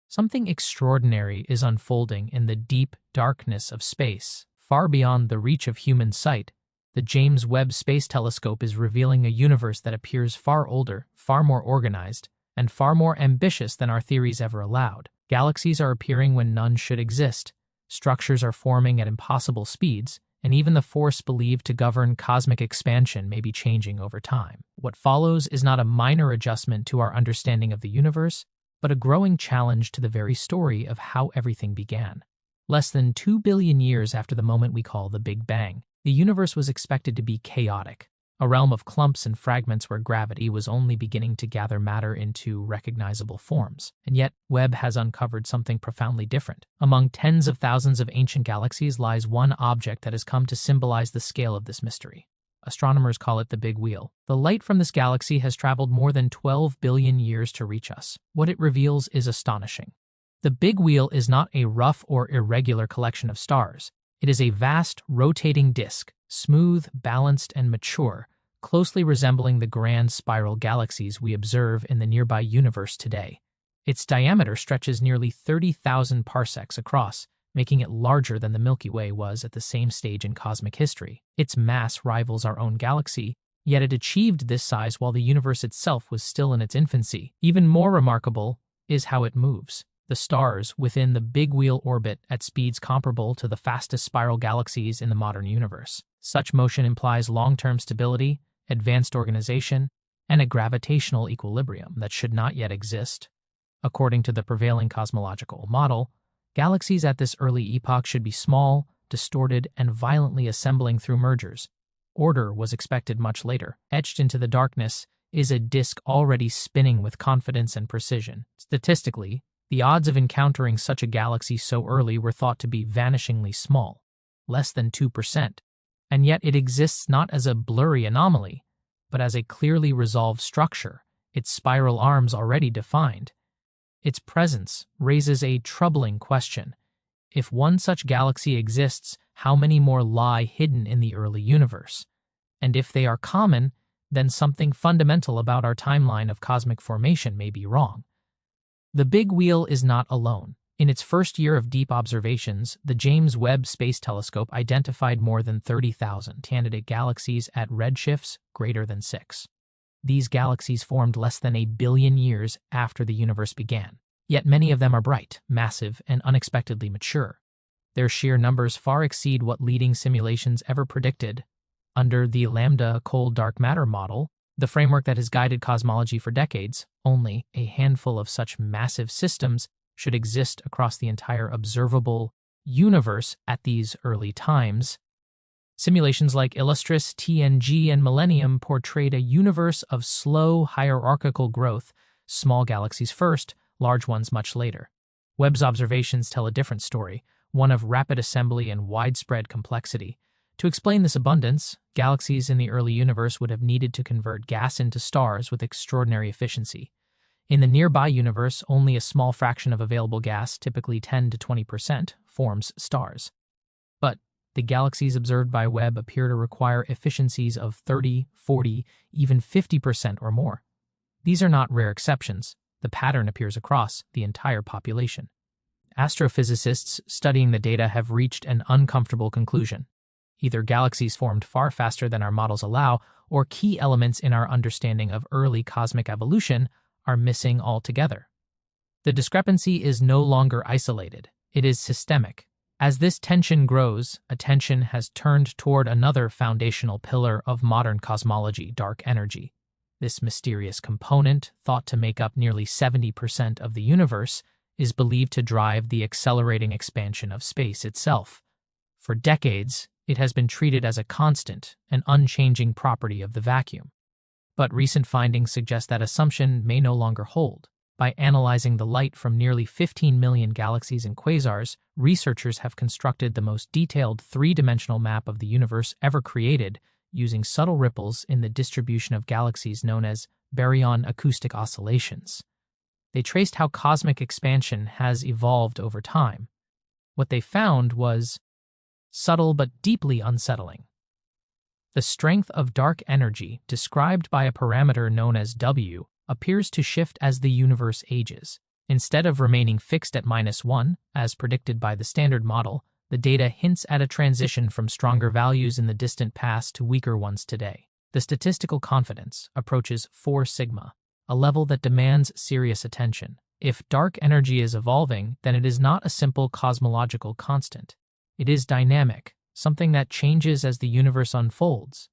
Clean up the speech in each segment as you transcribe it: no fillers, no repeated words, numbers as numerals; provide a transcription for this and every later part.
Something extraordinary is unfolding in the deep darkness of space. Far beyond the reach of human sight, the James Webb Space Telescope is revealing a universe that appears far older, far more organized, and far more ambitious than our theories ever allowed. Galaxies are appearing when none should exist, structures are forming at impossible speeds, and even the force believed to govern cosmic expansion may be changing over time. What follows is not a minor adjustment to our understanding of the universe, but a growing challenge to the very story of how everything began. Less than 2 billion years after the moment we call the Big Bang, the universe was expected to be chaotic, a realm of clumps and fragments where gravity was only beginning to gather matter into recognizable forms. And yet, Webb has uncovered something profoundly different. Among tens of thousands of ancient galaxies lies one object that has come to symbolize the scale of this mystery. Astronomers call it the Big Wheel. The light from this galaxy has traveled more than 12 billion years to reach us. What it reveals is astonishing. The Big Wheel is not a rough or irregular collection of stars. It is a vast, rotating disk, smooth, balanced, and mature, closely resembling the grand spiral galaxies we observe in the nearby universe today. Its diameter stretches nearly 30,000 parsecs across, making it larger than the Milky Way was at the same stage in cosmic history. Its mass rivals our own galaxy, yet it achieved this size while the universe itself was still in its infancy. Even more remarkable is how it moves. The stars within the Big Wheel orbit at speeds comparable to the fastest spiral galaxies in the modern universe. Such motion implies long-term stability, advanced organization, and a gravitational equilibrium that should not yet exist. According to the prevailing cosmological model, galaxies at this early epoch should be small, distorted, and violently assembling through mergers. Order was expected much later. Etched into the darkness is a disk already spinning with confidence and precision. Statistically, the odds of encountering such a galaxy so early were thought to be vanishingly small, less than 2%. And yet it exists not as a blurry anomaly, but as a clearly resolved structure, its spiral arms already defined. Its presence raises a troubling question. If one such galaxy exists, how many more lie hidden in the early universe? And if they are common, then something fundamental about our timeline of cosmic formation may be wrong. The Big Wheel is not alone. In its first year of deep observations, the James Webb Space Telescope identified more than 30,000 candidate galaxies at redshifts greater than 6. These galaxies formed less than 1 billion years after the universe began. Yet many of them are bright, massive, and unexpectedly mature. Their sheer numbers far exceed what leading simulations ever predicted. Under the lambda cold dark matter model, the framework that has guided cosmology for decades, only a handful of such massive systems should exist across the entire observable universe at these early times. Simulations like Illustris, TNG, and Millennium portrayed a universe of slow, hierarchical growth, small galaxies first, large ones much later. Webb's observations tell a different story, one of rapid assembly and widespread complexity. To explain this abundance, galaxies in the early universe would have needed to convert gas into stars with extraordinary efficiency. In the nearby universe, only a small fraction of available gas, typically 10 to 20%, forms stars. But the galaxies observed by Webb appear to require efficiencies of 30, 40, even 50% or more. These are not rare exceptions. The pattern appears across the entire population. Astrophysicists studying the data have reached an uncomfortable conclusion. Either galaxies formed far faster than our models allow, or key elements in our understanding of early cosmic evolution are missing altogether. The discrepancy is no longer isolated. It is systemic. As this tension grows, attention has turned toward another foundational pillar of modern cosmology, dark energy. This mysterious component, thought to make up nearly 70% of the universe, is believed to drive the accelerating expansion of space itself. For decades, it has been treated as a constant, an unchanging property of the vacuum. But recent findings suggest that assumption may no longer hold. By analyzing the light from nearly 15 million galaxies and quasars, researchers have constructed the most detailed three-dimensional map of the universe ever created, using subtle ripples in the distribution of galaxies known as baryon acoustic oscillations. They traced how cosmic expansion has evolved over time. What they found was subtle but deeply unsettling. The strength of dark energy, described by a parameter known as W, appears to shift as the universe ages. Instead of remaining fixed at -1, as predicted by the standard model, the data hints at a transition from stronger values in the distant past to weaker ones today. The statistical confidence approaches 4 sigma, a level that demands serious attention. If dark energy is evolving, then it is not a simple cosmological constant. It is dynamic, something that changes as the universe unfolds.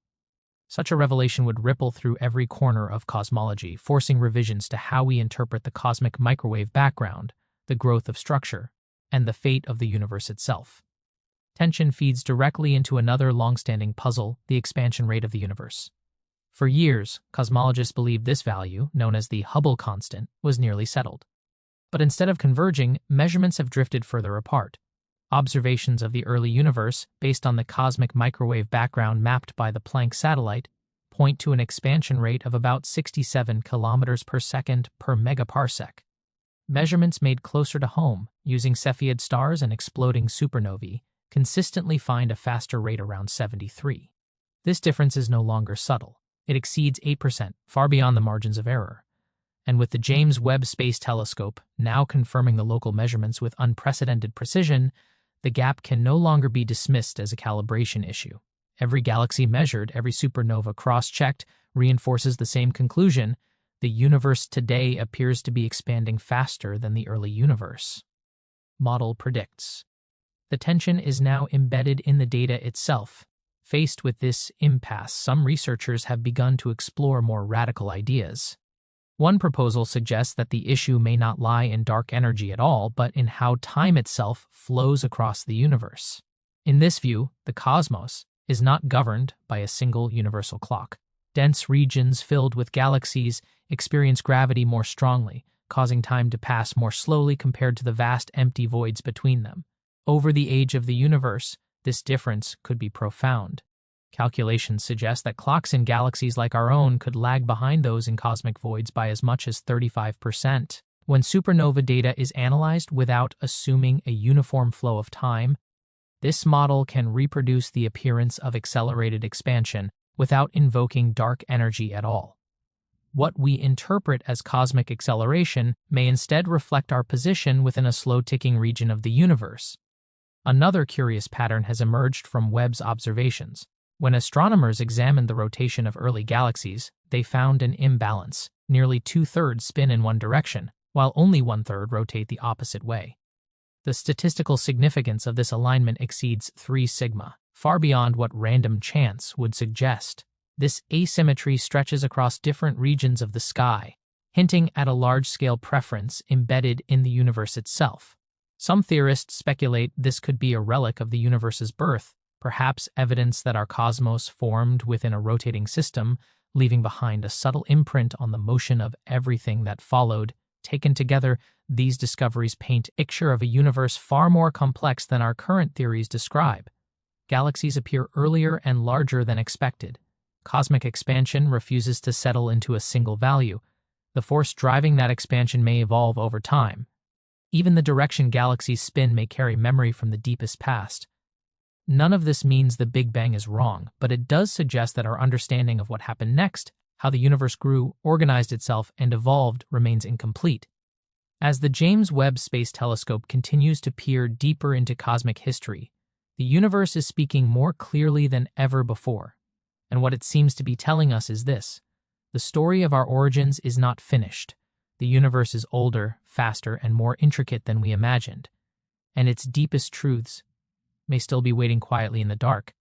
Such a revelation would ripple through every corner of cosmology, forcing revisions to how we interpret the cosmic microwave background, the growth of structure, and the fate of the universe itself. Tension feeds directly into another long-standing puzzle, the expansion rate of the universe. For years, cosmologists believed this value, known as the Hubble constant, was nearly settled. But instead of converging, measurements have drifted further apart. Observations of the early universe, based on the cosmic microwave background mapped by the Planck satellite, point to an expansion rate of about 67 kilometers per second per megaparsec. Measurements made closer to home, using Cepheid stars and exploding supernovae, consistently find a faster rate around 73. This difference is no longer subtle. It exceeds 8%, far beyond the margins of error. And with the James Webb Space Telescope now confirming the local measurements with unprecedented precision, the gap can no longer be dismissed as a calibration issue. Every galaxy measured, every supernova cross-checked, reinforces the same conclusion: the universe today appears to be expanding faster than the early universe. Model predicts. The tension is now embedded in the data itself. Faced with this impasse, some researchers have begun to explore more radical ideas. One proposal suggests that the issue may not lie in dark energy at all, but in how time itself flows across the universe. In this view, the cosmos is not governed by a single universal clock. Dense regions filled with galaxies experience gravity more strongly, causing time to pass more slowly compared to the vast empty voids between them. Over the age of the universe, this difference could be profound. Calculations suggest that clocks in galaxies like our own could lag behind those in cosmic voids by as much as 35%. When supernova data is analyzed without assuming a uniform flow of time, this model can reproduce the appearance of accelerated expansion without invoking dark energy at all. What we interpret as cosmic acceleration may instead reflect our position within a slow-ticking region of the universe. Another curious pattern has emerged from Webb's observations. When astronomers examined the rotation of early galaxies, they found an imbalance. Nearly 2/3 spin in one direction, while only 1/3 rotate the opposite way. The statistical significance of this alignment exceeds 3 sigma, far beyond what random chance would suggest. This asymmetry stretches across different regions of the sky, hinting at a large-scale preference embedded in the universe itself. Some theorists speculate this could be a relic of the universe's birth, perhaps evidence that our cosmos formed within a rotating system, leaving behind a subtle imprint on the motion of everything that followed. Taken together, these discoveries paint a picture of a universe far more complex than our current theories describe. Galaxies appear earlier and larger than expected. Cosmic expansion refuses to settle into a single value. The force driving that expansion may evolve over time. Even the direction galaxies spin may carry memory from the deepest past. None of this means the Big Bang is wrong, but it does suggest that our understanding of what happened next, how the universe grew, organized itself, and evolved, remains incomplete. As the James Webb Space Telescope continues to peer deeper into cosmic history, the universe is speaking more clearly than ever before. And what it seems to be telling us is this: the story of our origins is not finished. The universe is older, faster, and more intricate than we imagined, and its deepest truths may still be waiting quietly in the dark.